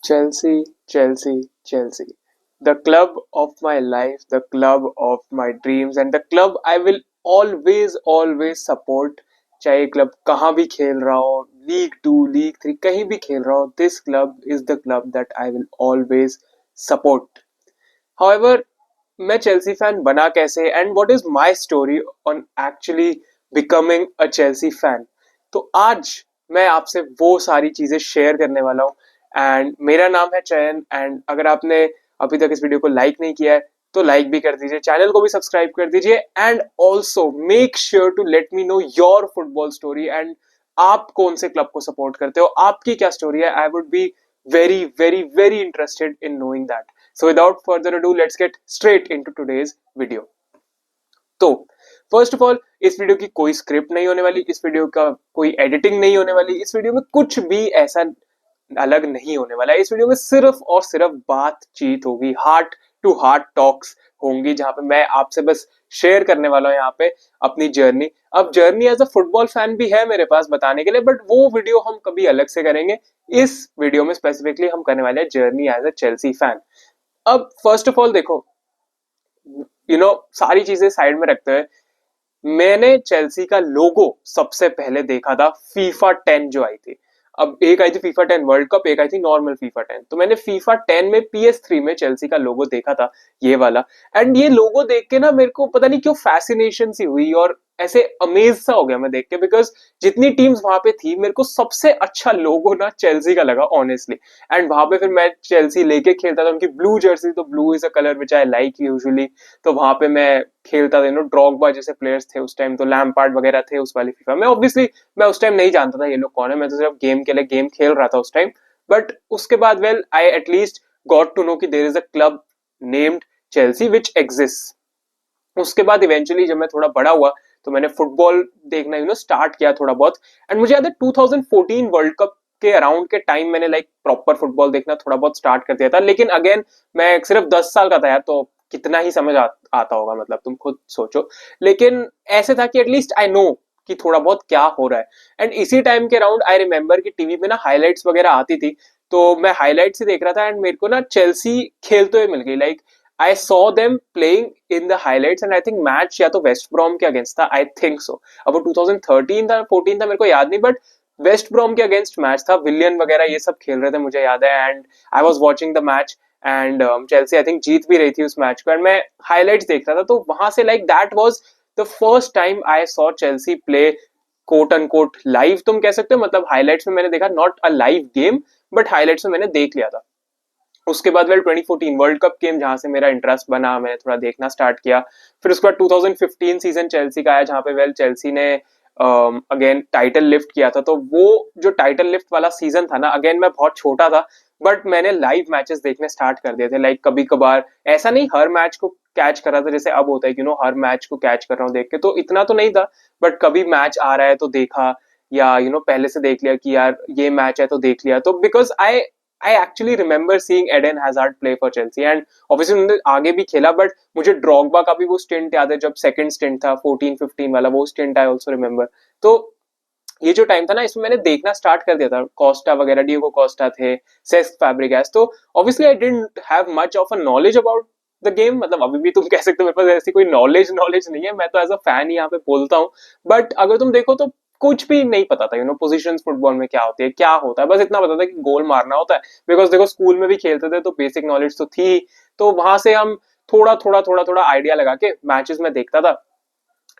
Chelsea, Chelsea, Chelsea. The club of my life, the club of my dreams, and the club I will always support. चाहे club कहाँ भी खेल रहा हो, league 2, league 3, कहीं भी खेल रहा हो, this club is the club that I will always support. However, मैं चेल्सी फैन बना कैसे and what is my story on actually becoming a Chelsea fan. तो आज मैं आपसे वो सारी चीजें शेयर करने वाला हूँ। एंड मेरा नाम है चयन, एंड अगर आपने अभी तक इस वीडियो को लाइक नहीं किया है तो लाइक भी कर दीजिए, चैनल को भी सब्सक्राइब कर दीजिए, and also make sure to let me know your football story and आप कौन से क्लब को सपोर्ट करते हो, आपकी क्या स्टोरी है। I would be very very very interested in knowing that. So without further ado, let's get straight into today's video. तो फर्स्ट ऑफ ऑल, इस वीडियो की कोई स्क्रिप्ट नहीं होने वाली, इस वीडियो का कोई एडिटिंग नहीं होने वाली, इस वीडियो में कुछ भी ऐसा अलग नहीं होने वाला है। इस वीडियो में सिर्फ और सिर्फ बातचीत होगी, हार्ट टू हार्ट टॉक्स होंगी, जहां पे मैं आपसे बस शेयर करने वाला हूँ यहाँ पे अपनी जर्नी। अब journey as a football fan भी है मेरे पास बताने के लिए, बट वो वीडियो हम कभी अलग से करेंगे। इस वीडियो में स्पेसिफिकली हम करने वाले हैं journey as a Chelsea fan. अब फर्स्ट ऑफ ऑल देखो, सारी चीजें साइड में रखते हुए, मैंने चेल्सी का लोगो सबसे पहले देखा था FIFA 10 जो आई थी। अब एक आई थी FIFA 10 वर्ल्ड कप, एक आई थी नॉर्मल FIFA 10। तो मैंने FIFA 10 में PS3 में चेल्सी का लोगो देखा था, ये वाला। एंड ये लोगो देख के ना मेरे को पता नहीं क्यों फैसिनेशन सी हुई और ऐसे अमेज सा हो गया मैं देख के, बिकॉज जितनी टीम्स वहां पे थी मेरे को सबसे अच्छा लोगो ना चेल्सी का लगा ऑनेस्टली। एंड वहां पे फिर मैं चेल्सी लेके खेलता था, उनकी ब्लू जर्सी, तो blue is a colour which I like usually. तो वहां पे मैं खेलता था, ड्रॉगबा जैसे प्लेयर्स थे उस टाइम, तो लैम्पार्ड वगैरह थे उस वाली फीफा में। ऑब्वियसली मैं उस टाइम नहीं जानता था ये लोग कौन है, मैं तो सिर्फ गेम के लिए गेम खेल रहा था उस टाइम। बट उसके बाद well I at least got to know कि there is a club named Chelsea which exist. उसके बाद इवेंचुअली जब मैं थोड़ा बड़ा हुआ तो मैंने फुटबॉल देखना स्टार्ट किया थोड़ा बहुत। एंड मुझे याद है 2014 वर्ल्ड कप के अराउंड के टाइम मैंने लाइक प्रॉपर फुटबॉल देखना थोड़ा बहुत स्टार्ट कर दिया था। लेकिन अगेन मैं सिर्फ 10 साल का था यार, तो कितना ही समझ आता होगा, मतलब तुम खुद सोचो। लेकिन ऐसे था कि एटलीस्ट आई नो कि थोड़ा बहुत क्या हो रहा है। एंड इसी टाइम के अराउंड आई रिमेम्बर कि टीवी पे ना हाईलाइट्स वगैरह आती थी, तो मैं हाईलाइट्स ही देख रहा था एंड मेरे को ना चेल्सी खेलते हुए मिल गई। Like I saw them playing in the highlights and I think match या तो वेस्ट ब्रॉम के अगेंस्ट था, आई थिंक सो। अब वो 2013 था 14 था मेरे को याद नहीं, बट वेस्ट ब्रॉम के अगेंस्ट मैच था, विलियन वगैरह ये सब खेल रहे थे मुझे याद है। And I was watching the match and Chelsea I think जीत भी रही थी उस मैच को, एंड मैं हाईलाइट्स देख रहा था। तो वहां से like that was the first time I saw Chelsea play quote unquote live, तुम कह सकते हो। मतलब हाईलाइट्स में मैंने देखा, not a live game, but highlights में मैंने देख लिया था। उसके बाद वेल 2014 वर्ल्ड कप गेम जहां से मेरा इंटरेस्ट बना, मैंने थोड़ा देखना स्टार्ट किया। फिर उसके बाद 2015 सीजन चेल्सी का आया जहां पे वेल चेल्सी ने अगेन टाइटल लिफ्ट किया था। तो वो जो टाइटल लिफ्ट वाला सीजन था ना, अगेन मैं बहुत छोटा था, बट मैंने लाइव मैचेस देखने स्टार्ट कर दिए थे। लाइक कभी कभार, ऐसा नहीं हर मैच को कैच कर रहा था जैसे अब होता है कि हर मैच को कैच कर रहा हूँ देख के, तो इतना तो नहीं था। बट कभी मैच आ रहा है तो देखा, या पहले से देख लिया कि यार ये मैच है तो देख लिया। तो because I actually remember seeing Eden Hazard play for Chelsea, and obviously उन्होंने आगे भी खेला, बट मुझे ड्रॉगबा का भी वो स्टिंट याद है, जब सेकंड स्टिंट था 14-15 वाला, वो स्टिंट आई ऑल्सो रिमेंबर। तो ये जो टाइम था ना, इसमें मैंने देखना स्टार्ट कर दिया था। कोस्टा वगैरह, डिएगो कोस्टा थे, सेस्क फैब्रिगैस। तो obviously I didn't have much of a knowledge about the game, मतलब अभी भी तुम कह सकते हो मेरे पास ऐसी कोई नॉलेज नहीं है, मैं तो एज अ फैन यहाँ पे बोलता हूँ। बट अगर तुम देखो तो कुछ भी नहीं पता था पोजीशंस फुटबॉल में क्या होती है, क्या होता है, बस इतना पता था कि गोल मारना होता है। बिकॉज देखो स्कूल में भी खेलते थे तो बेसिक नॉलेज तो थी, तो वहां से हम थोड़ा आइडिया लगा के मैचेस में देखता था।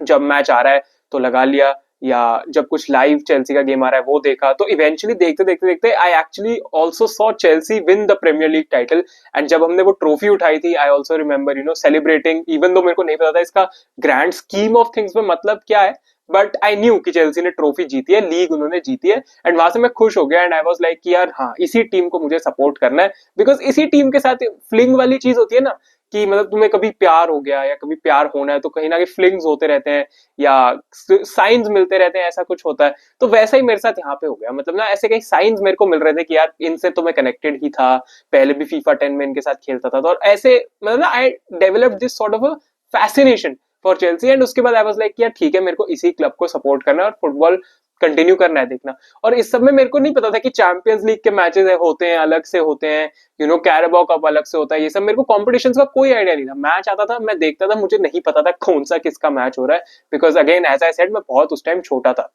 जब मैच आ रहा है तो लगा लिया, या जब कुछ लाइव चेल्सी का गेम आ रहा है वो देखा। तो इवेंचुअली देखते I actually also saw Chelsea win the Premier League title. And जब हमने वो ट्रॉफी उठाई थी, I also remember celebrating, even though मेरे को नहीं पता था इसका ग्रैंड स्कीम ऑफ थिंग्स में मतलब क्या है, बट आई न्यू कि चेल्सी ने ट्रॉफी जीती है, लीग उन्होंने जीती है। एंड वहां से मैं खुश हो गया, एंड आई वाज लाइक कि यार हाँ, इसी टीम को मुझे सपोर्ट करना है। बिकॉज इसी टीम के साथ फ्लिंग वाली चीज होती है ना, कि मतलब तुम्हें कभी प्यार हो गया या कभी प्यार होना है तो कहीं ना कहीं फ्लिंग्स होते रहते हैं या साइंस मिलते रहते हैं, ऐसा कुछ होता है। तो वैसा ही मेरे साथ यहाँ पे हो गया, मतलब ना ऐसे कई साइंस मेरे को मिल रहे थे कि यार इनसे तो मैं कनेक्टेड ही था, पहले भी FIFA 10 में इनके साथ खेलता था। तो और ऐसे मतलब ना I developed this sort of a fascination for Chelsea. And उसके बाद आई वाज लाइक यार ठीक है, मेरे को इसी क्लब को सपोर्ट करना है और फुटबॉल कंटिन्यू करना है देखना। और इस सब में मेरे को नहीं पता था कि चैंपियंस लीग के मैचेस होते हैं, अलग से होते हैं, कैराबाओ कप अलग से होता है, ये सब मेरे को कॉम्पिटिशन का कोई आइडिया नहीं था। मैच आता था, मैं देखता था, मुझे नहीं पता था कौन सा किसका मैच हो रहा है, because again as I said मैं बहुत उस टाइम छोटा था।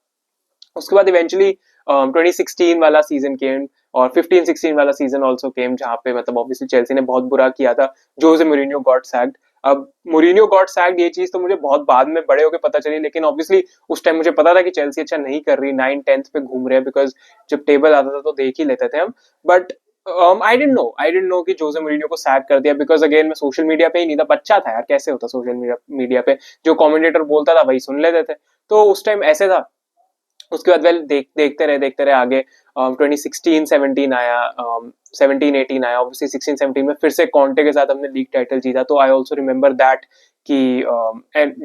उसके बाद इवेंचुअली 2016 वाला सीजन केम और 15-16 वाला सीजन ऑल्सो केम, जहाँ पे मतलब ऑब्वियसली चेल्सी ने बहुत बुरा किया था। जोसे मूरिन्हो गॉट सैक्ड। अब मूरिन्हो गॉट सैक्ड ये चीज तो मुझे बहुत बाद में बड़े होकर पता चली, लेकिन ऑब्वियसली उस टाइम मुझे पता था कि चेल्सी अच्छा नहीं कर रही, 9th-10th पे घूम रहे हैं, बिकॉज जब टेबल आता था तो देख ही लेते थे हम। बट आई डेंट नो कि जोसे मूरिन्हो को सैक कर दिया, बिकॉज अगेन मैं सोशल मीडिया पे ही नहीं था, बच्चा था यार, कैसे होता सोशल मीडिया पे जो कमेंटेटर बोलता था वही सुन लेते थे। तो उस टाइम ऐसे था। उसके बाद वेल देखते रहे आगे। 2016-17 आया, 17-18 आया, ऑब्वियसली 16-17 में फिर से कॉन्टे के साथ हमने लीग टाइटल जीता। तो आई ऑल्सो रिमेम्बर दैट कि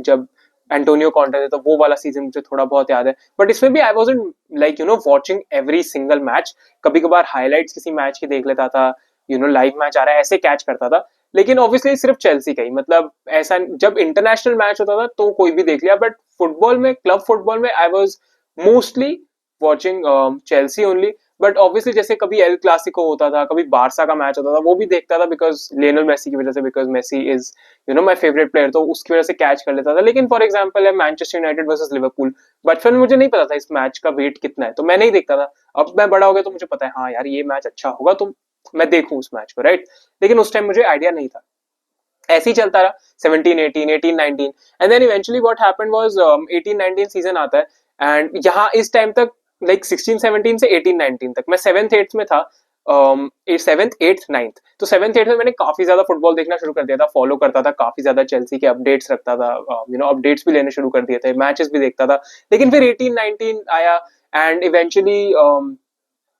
जब एंटोनियो कॉन्टे थे तो वो वाला सीजन मुझे थोड़ा बहुत याद है। बट इसमें भी I wasn't like watching every single match. कभी कभार हाईलाइट्स किसी मैच की देख लेता था, लाइव मैच आ रहा है ऐसे कैच करता था। लेकिन ऑब्वियसली सिर्फ चेल्सी का ही, मतलब ऐसा जब इंटरनेशनल मैच होता था तो कोई भी देख लिया, बट फुटबॉल में, क्लब फुटबॉल में I was mostly watching Chelsea only. But obviously जैसे कभी एल क्लासिको होता था, कभी बारसा का मैच होता था, वो भी देखता था बिकॉज लियोनेल मेसी की वजह से, because Messi is my favourite player, तो उसकी वजह से कैच कर लेता था। लेकिन फॉर एग्जांपल है मैनचेस्टर यूनाइटेड वर्सेस लिवरपूल, बचपन में मुझे नहीं पता था इस मैच का वेट कितना है, तो मैं नहीं देखता था। अब मैं बड़ा हो गया तो मुझे पता है हाँ यार ये मैच अच्छा होगा, तो मैं देखूं उस मैच को, राइट। लेकिन उस टाइम मुझे आइडिया नहीं था। ऐसे ही चलता रहा 17-18, 18-19, and then eventually what happened was 18-19 season आता है, एंड यहाँ इस टाइम तक लाइक 16-17 से 18-19 तक मैं 7th-8th में था। 7th-8th-9th, तो 7th-8th में मैंने काफी ज्यादा फुटबॉल देखना शुरू कर दिया था, फॉलो करता था काफी ज्यादा, चेल्सी के अपडेट्स रखता था, अपडेट्स भी लेने शुरू कर दिए थे, मैचेस भी देखता था। लेकिन फिर 18-19 आया, एंड इवेंचुअली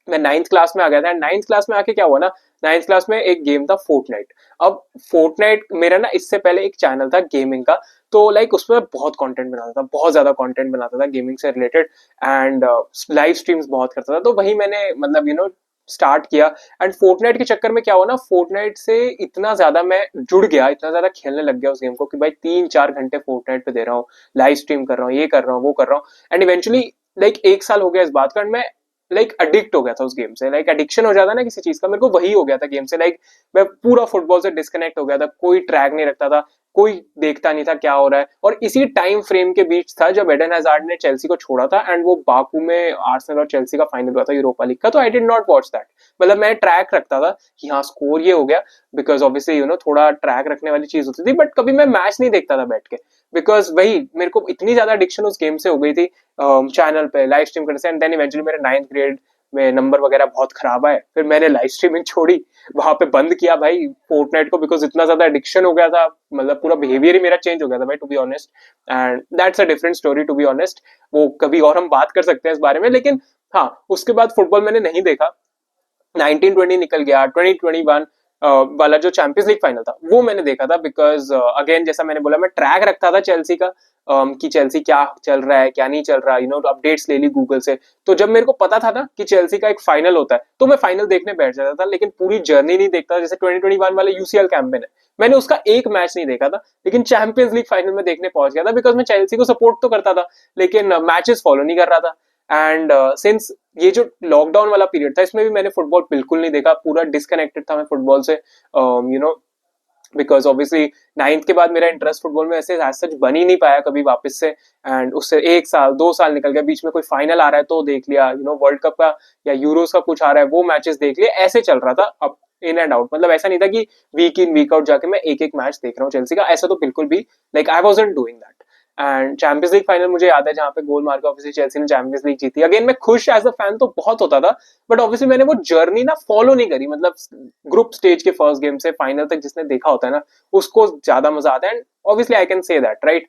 मैं 9th क्लास में आ गया था। एंड 9th क्लास में आके क्या हुआ ना, 9th क्लास में एक गेम था फोर्टनाइट। अब फोर्टनाइट मेरा ना इससे पहले एक चैनल था गेमिंग का, तो लाइक उसमें बहुत कंटेंट बनाता था, बहुत ज्यादा कंटेंट बनाता था गेमिंग से रिलेटेड, एंड लाइव स्ट्रीम्स बहुत करता था। तो वही मैंने मतलब स्टार्ट किया। एंड फोर्टनाइट के चक्कर में क्या हुआ ना, फोर्टनाइट से इतना ज्यादा मैं जुड़ गया, इतना ज्यादा खेलने लग गया उस गेम को कि भाई 3-4 घंटे फोर्टनाइट पे दे रहा हूँ, लाइव स्ट्रीम कर रहा हूँ, ये कर रहा हूँ, वो कर रहा हूँ। एंड इवेंचुअली लाइक 1 साल हो गया इस बात का, मैं लाइक अडिक्ट हो गया था उस गेम से। लाइक एडिक्शन हो जाता ना किसी चीज का, मेरे को वही हो गया था गेम से। लाइक मैं पूरा फुटबॉल से डिस्कनेक्ट हो गया था, कोई ट्रैक नहीं रखता था, कोई देखता नहीं था क्या हो रहा है। और इसी टाइम फ्रेम के बीच था जब एडन हैजार्ड ने चेल्सी को छोड़ा था, एंड वो बाकू में आर्सेनल और चेल्सी का फाइनल हुआ था यूरोपा लीग का। तो I did not watch that. मतलब मैं ट्रैक रखता था कि हाँ स्कोर ये हो गया, बिकॉज ऑब्वियसली थोड़ा ट्रैक रखने वाली चीज होती थी, बट कभी मैं मैच नहीं देखता था बैठ के, बिकॉज वही मेरे को इतनी ज्यादा एडिक्शन उस गेम से हो गई थी चैनल पे लाइव स्ट्रीम करने से। एंड देन इवेंचुअली मेरे 9th ग्रेड में नंबर वगैरह बहुत खराब आए, फिर मैंने लाइव स्ट्रीमिंग छोड़ी, वहां पे बंद किया भाई फोर्टनाइट को, बिकॉज इतना ज्यादा एडिक्शन हो गया था, मतलब पूरा बिहेवियर ही मेरा चेंज हो गया था भाई, to be honest. And that's a different story to be honest, वो कभी और हम बात कर सकते हैं इस बारे में। लेकिन हाँ, उसके बाद फुटबॉल मैंने नहीं देखा। 1920 निकल गया, 2021 वाला जो चैंपियंस लीग फाइनल था वो मैंने देखा था, बिकॉज अगेन जैसा मैंने बोला मैं ट्रैक रखता था चेल्सी का, कि चेल्सी क्या चल रहा है क्या नहीं चल रहा, अपडेट्स ले ली गूगल से। तो जब मेरे को पता था ना कि चेल्सी का एक फाइनल होता है, तो मैं फाइनल देखने बैठ जाता था, लेकिन पूरी जर्नी नहीं देखता। जैसे 2021 वाले यूसीएल कैंपेन है, मैंने उसका एक मैच नहीं देखा था, लेकिन चैंपियंस लीग फाइनल में देखने पहुंच गया था, बिकॉज मैं चेल्सी को सपोर्ट तो करता था, लेकिन मैचेस फॉलो नहीं कर रहा था। एंड सिंस ये जो लॉकडाउन वाला पीरियड था, इसमें भी मैंने फुटबॉल बिल्कुल नहीं देखा, पूरा डिस्कनेक्टेड था मैं फुटबॉल से, बिकॉज ऑब्वियसली 9th के बाद मेरा इंटरेस्ट फुटबॉल में ऐसे सच बन ही नहीं पाया कभी वापस से। एंड उससे 1 साल 2 साल निकल गया, बीच में कोई फाइनल आ रहा है तो देख लिया, वर्ल्ड कप का या यूरोस का कुछ आ रहा है वो मैचेस देख लिए, ऐसे चल रहा था अब इन एंड आउट। मतलब ऐसा नहीं था कि वीक इन वीक आउट जाके मैं एक एक मैच देख रहा हूँ चेल्सी का, ऐसा तो बिल्कुल भी, like I wasn't doing that. And champions league final मुझे याद है जहां पे गोल मार के ऑब्वियसली चेल्सी ने चैंपियंस लीग जीती। अगेन मैं खुश एज अ फैन तो बहुत होता था, बट ऑब्वियसली मैंने वो जर्नी ना फॉलो नहीं करी। मतलब ग्रुप स्टेज के फर्स्ट गेम से फाइनल तक जिसने देखा होता है ना, उसको ज्यादा मजा आता है। And obviously I can say that, right.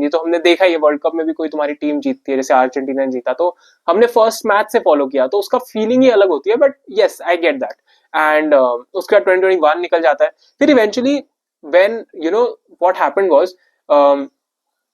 ये तो हमने देखा ही, वर्ल्ड कप में भी कोई तुम्हारी टीम जीतती है, जैसे अर्जेंटीना ने जीता, तो हमने फर्स्ट मैच से फॉलो किया, तो उसका फीलिंग ही अलग होती है। But yes I get that. And उसका 2021 निकल जाता है, फिर eventually when what happened was,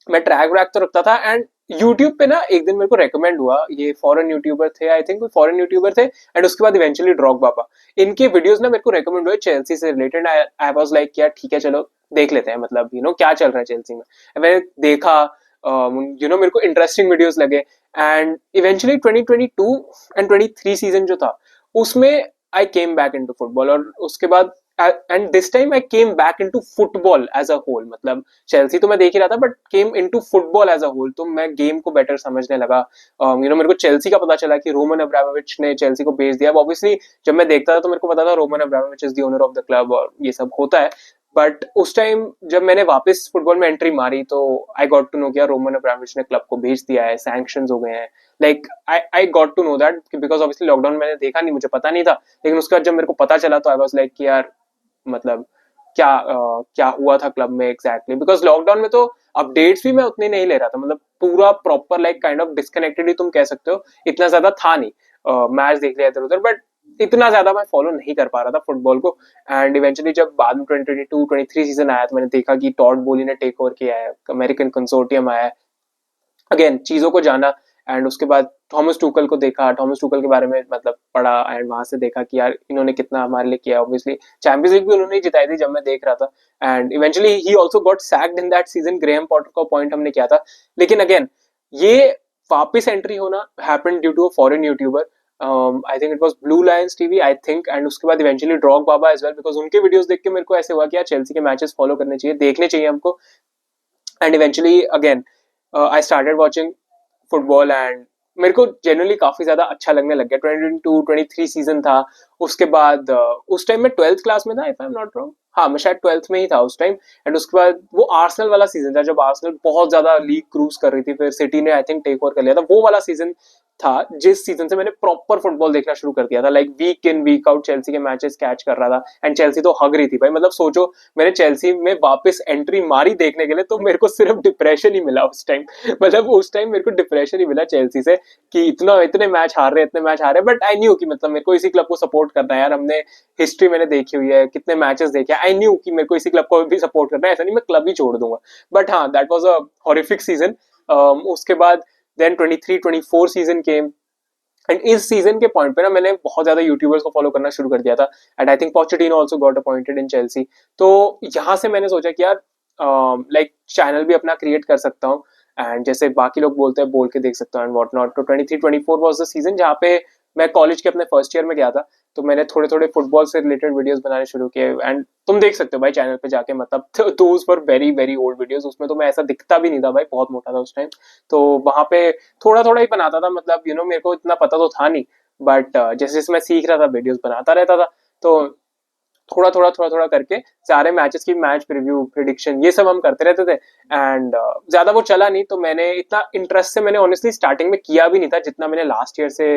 मैं ट्रैक व्रैक तो रखता था, एंड यूट्यूब पे ना एक दिन मेरे को रेकमेंड हुआ, ये फॉरेन यूट्यूबर थे, आई थिंक फॉरेन यूट्यूबर थे, एंड उसके बाद इवेंचुअली ड्रॉग बाबा, इनके वीडियोस ना मेरे को रेकमेंड हुए चेल्सी से रिलेटेड। आई वाज लाइक यार ठीक है चलो देख लेते हैं, मतलब क्या चल रहा है चेल्सी में। मैंने देखा, मेरे को इंटरेस्टिंग वीडियोस लगे, एंड इवेंचुअली 2022 एंड 23 सीजन जो था उसमें I came back into football, और उसके बाद and this time I came back into football as a whole. मतलब चेल्सी तो मैं देख ही रहा था, but came into football as a whole, तो मैं गेम को बेटर समझने लगा। मेरे को चेल्सी का पता चला कि रोमन अब्रामोविच ने चेल्सी को बेच दिया। ऑब्वियसली जब मैं देखता था तो मेरे को पता था Roman Abramovich is the owner of the club और ये सब होता है, बट उस टाइम जब मैंने वापस फुटबॉल में एंट्री मारी तो आई गॉट टू नो कि रोमन अब्रामोविच ने क्लब को भेज दिया है, सैंक्शंस हो गए हैं। Like I got to know that because obviously lockdown मैंने देखा नहीं, मुझे पता नहीं था, लेकिन उसके बाद जब मेरे को पता चला तो आई वाज लाइक कि यार मतलब क्या हुआ था क्लब में एग्जैक्टली, बिकॉज लॉकडाउन में तो अपडेट्स भी मैं उतने नहीं ले रहा था, मतलब पूरा proper like kind of disconnected ही तुम कह सकते हो, इतना ज्यादा था नहीं। मैच देख लिया इधर उधर, बट इतना ज्यादा मैं फॉलो नहीं कर पा रहा था फुटबॉल को। एंड इवेंचुअली जब बाद में 2022-23 सीजन आया तो मैंने देखा कि टॉड बोली ने टेक ओवर किया है, अमेरिकन कंसोर्टियम आया है, अगेन चीजों को जाना, एंड उसके बाद थॉमस टूकल को देखा, थॉमस टूकल के बारे में मतलब पढ़ा, एंड वहां से देखा कि यार इन्होंने कितना हमारे लिए किया। ऑब्वियसली चैंपियंस लीग भी उन्होंने ही जिताई थी जब मैं देख रहा था, and eventually he also got sacked in that season. Graham Potter का पॉइंट हमने किया था, लेकिन अगेन ये वापस एंट्री होना happened due to a foreign YouTuber, I think it was Blue Lions TV I think, and उसके बाद eventually Drogba as well, because उनके वीडियोस देख के मेरे को ऐसे हुआ कि यार चेल्सी के मैचेस फॉलो करने चाहिए, देखने चाहिए हमको। And eventually again I started watching football, and मेरे को जनरली काफी ज्यादा अच्छा लगने लग गया। 2022-23 सीजन था, उसके बाद उस टाइम मैं 12th क्लास में था if I am not wrong, हाँ मैं शायद 12th में ही था उस टाइम। एंड उसके बाद वो आर्सेनल वाला सीजन था जब आर्सेनल बहुत ज्यादा लीग क्रूज कर रही थी, फिर सिटी ने आई थिंक टेक ओवर कर लिया था, वो वाला सीजन था जिस सीजन से मैंने प्रॉपर फुटबॉल देखना शुरू कर दिया था। Like week in week out Chelsea के मैचेस कैच कर रहा था, एंड चेल्सी तो हग रही थी भाई, मतलब सोचो मैंने चेल्सी में वापस एंट्री मारी देखने के लिए तो मेरे को सिर्फ डिप्रेशन ही मिला उस टाइम। मतलब उस टाइम मेरे को डिप्रेशन ही मिला चेल्सी से कि इतने मैच हार रहे, इतने मैच हार रहे, बट आई न्यू कि मतलब मेरे को इसी क्लब को सपोर्ट करना है यार। हमने हिस्ट्री मैंने देखी हुई है, कितने मैचेस देखे, आई न्यू कि मेरे को इसी क्लब को भी सपोर्ट करना है, ऐसा नहीं मैं क्लब ही छोड़ दूंगा। बट हाँ that was a horrific season. उसके बाद देन 23-24 सीजन केम, एंड इस सीजन के पॉइंट पे ना मैंने बहुत ज्यादा यूट्यूबर्स को फॉलो करना शुरू कर दिया था, and I think Pochettino also got appointed in Chelsea. तो यहाँ से मैंने सोचा कि यार लाइक चैनल भी अपना क्रिएट कर सकता हूँ, एंड जैसे बाकी लोग बोलते हैं बोल के देख सकता हूँ एंड व्हाट नॉट। तो 23-24 वाज द सीजन जहाँ पे मैं कॉलेज के अपने फर्स्ट ईयर में गया था, तो मैंने थोड़े थोड़े फुटबॉल से रिलेटेड वीडियोस बनाने शुरू किए, एंड तुम देख सकते हो भाई चैनल पे जाके, मतलब those for very very old videos. उसमें तो मैं ऐसा दिखता भी नहीं था भाई, बहुत मोटा था उस टाइम, तो वहां पे थोड़ा थोड़ा ही बनाता था, मतलब मेरे को इतना पता तो था नहीं, बट जैसे जैसे मैं सीख रहा था वीडियोस बनाता रहता था। तो थोड़ा थोड़ा करके सारे मैचेस की मैच प्रीव्यू प्रिडिक्शन ये सब हम करते रहते थे, एंड ज्यादा वो चला नहीं, तो मैंने इतना इंटरेस्ट से मैंने ऑनेस्टली स्टार्टिंग में किया भी नहीं था जितना मैंने लास्ट ईयर से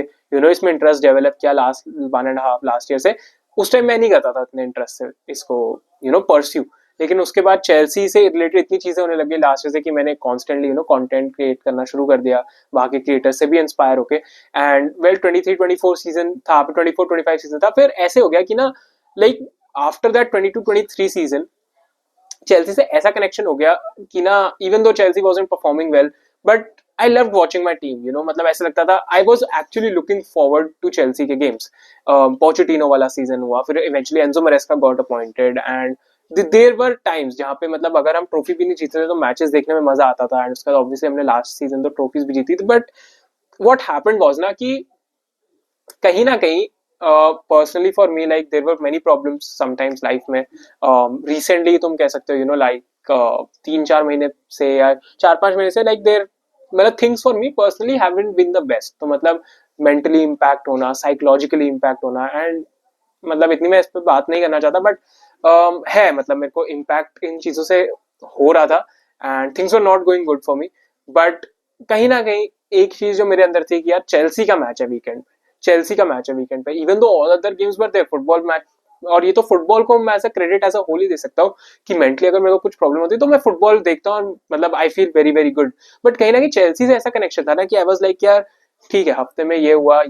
इसमें इंटरेस्ट डेवलप किया, लास्ट 1.5 लास्ट ईयर से। उस टाइम मैं नहीं करता था इतने इंटरेस्ट से इसको परस्यू, लेकिन उसके बाद चेल्सी से रिलेटेड इतनी चीजें होने लगी लास्ट ईयर से कि मैंने कॉन्स्टेंटली कंटेंट क्रिएट करना शुरू कर दिया, बाकी क्रिएटर से भी इंस्पायर होके। एंड वेल 23-24 सीजन था, 24-25 सीजन था, फिर ऐसे हो गया कि ना like after that 22-23 season Chelsea से ऐसा कनेक्शन हो गया कि ना even though Chelsea wasn't performing well, but I loved watching my team, मतलब ऐसा लगता था I was actually looking forward to Chelsea के गेम्स। पोचेटिनो वाला सीजन हुआ, फिर eventually Enzo Maresca got appointed, and there were times जहाँ पे मतलब अगर हम ट्रॉफी भी नहीं जीतते थे तो मैचेस देखने में मजा आता था, एंड उसके बाद ऑब्वियसली हमने लास्ट सीजन तो ट्रॉफीज भी जीती थी, बट व्हाट हैपेंड वाज ना कि कहीं ना कहीं personally for me like there were many problems sometimes life में। रिसेंटली तुम कह सकते हो लाइक 3-4 महीने से या 4-5 महीने से लाइक देयर मतलब things for me personally haven't been the best. तो मतलब मेंटली इम्पैक्ट होना, साइकोलॉजिकली इम्पैक्ट होना, एंड मतलब इतनी मैं इस पर बात नहीं करना चाहता, बट है मतलब मेरे को इम्पैक्ट इन चीजों से हो रहा था, and things were not going good for me. But कहीं ना कहीं एक चीज जो मेरे अंदर थी कि यार चेल्सी का मैच है वीकेंड, चेल्सी का मैच है वीकेंड पे, even though all other games were there football match. और ये तो फुटबॉल को मैं ऐसा क्रेडिट ऐसा होल ही दे सकता हूँ कि मेंटली अगर मेरे को कुछ प्रॉब्लम होती है तो मैं फुटबॉल देखता हूँ, मतलब I feel very very good. But कहीं ना कहीं चेल्सी से ऐसा कनेक्शन था ना कि आई वाज लाइक यार ठीक है हफ्ते में ये हुआ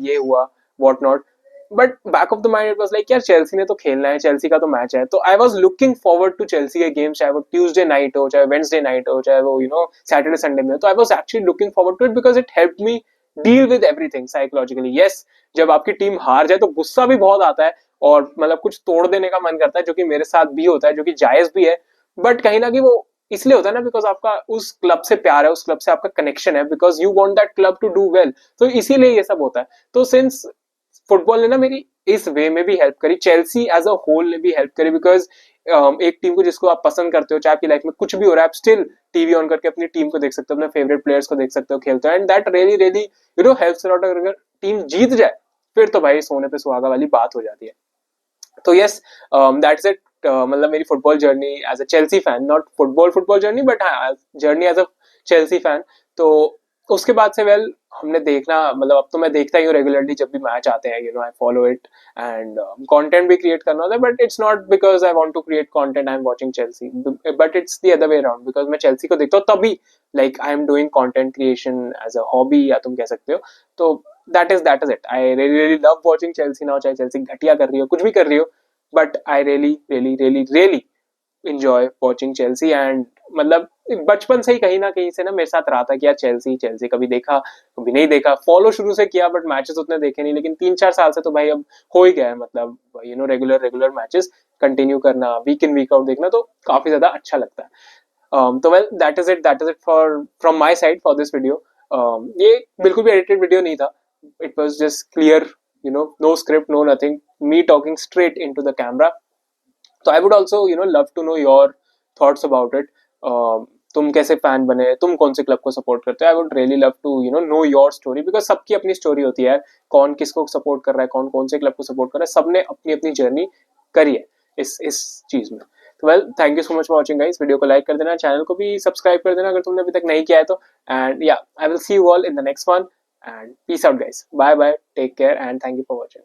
what not, but back of the mind it was like यार चेल्सी ने तो खेलना है, चेल्सी का तो मैच है, तो I was looking forward to Chelsea के गेम, चाहे वो ट्यूसडे नाइट हो, चाहे वेडनेसडे नाइट हो, चाहे वो सैटरडे संडे में हो, तो I was actually looking forward to it because it help me deal with everything psychologically. Yes, जब आपकी टीम हार जाए तो गुस्सा भी बहुत आता है और मतलब कुछ तोड़ देने का मन करता है, जो कि मेरे साथ भी होता है, जो कि जायज भी है, बट कहीं ना कहीं वो इसलिए होता है ना बिकॉज आपका उस क्लब से प्यार है, उस क्लब से आपका कनेक्शन है, because you want that club to do well, तो इसीलिए ये सब होता है। तो सिंस फुटबॉल ने ना मेरी इस वे में भी हेल्प करी, चेल्सी एज अ होल ने भी हेल्प करी, बिकॉज एक टीम को जिसको आप पसंद करते हो, चाहे आपकी लाइफ में कुछ भी हो रहा है, आप स्टिल टीवी ऑन करके अपनी टीम को देख सकते हो, अपने फेवरेट प्लेयर्स को देख सकते हो खेलते हो, and that really really helps a lot. अगर टीम जीत जाए फिर तो भाई सोने पे सुहागा वाली बात हो जाती है। तो यस, दैट्स इट, मतलब मेरी football journey as a Chelsea fan, not football journey, but हाँ journey as a Chelsea fan. तो उसके बाद से वेल हमने देखना, मतलब अब तो मैं देखता ही हूँ रेगुलरली, जब भी मैच आते हैं I follow it, and content भी क्रिएट करना होता है, but it's not because I want to create content I am watching Chelsea, but it's the other way around, because मैं चेल्सी को देखता हूँ तभी like I am doing content creation as a hobby, या तुम कह सकते हो। तो that is it, I really love watching Chelsea now, चाहे चेल्सी घटिया कर रही हो, कुछ भी कर रही हो, but I really enjoy watching Chelsea. And मतलब बचपन से ही कहीं ना कहीं से ना मेरे साथ रहा था कि यार चेल्सी चेल्सी कभी देखा कभी नहीं देखा, फॉलो शुरू से किया बट मैचेस उतने देखे नहीं, लेकिन 3-4 साल से तो भाई अब हो ही गया है, मतलब रेगुलर मैचेस कंटिन्यू करना, वीक इन वीक आउट देखना, तो काफी ज्यादा अच्छा लगता है। तो well that is it for from my side for this video. ये बिल्कुल भी एडिटेड वीडियो नहीं था, it was just clear, no script, no nothing, me talking straight in to the camera. तो I would also love to know your thoughts about it. तुम कैसे fan बने, तुम कौन से क्लब को सपोर्ट करते हो, I would really love to know your story, because सबकी अपनी स्टोरी होती है यार, कौन किसको सपोर्ट कर रहा है, कौन कौन से क्लब को सपोर्ट कर रहा है, सबने अपनी अपनी जर्नी करी है इस चीज में। तो well thank you so much for watching guys, video को लाइक कर देना, चैनल को भी सब्सक्राइब कर देना अगर तुमने अभी तक नहीं किया है तो, एंड या I will see you all in the next one, and peace out guys, bye bye, take care and thank you for watching.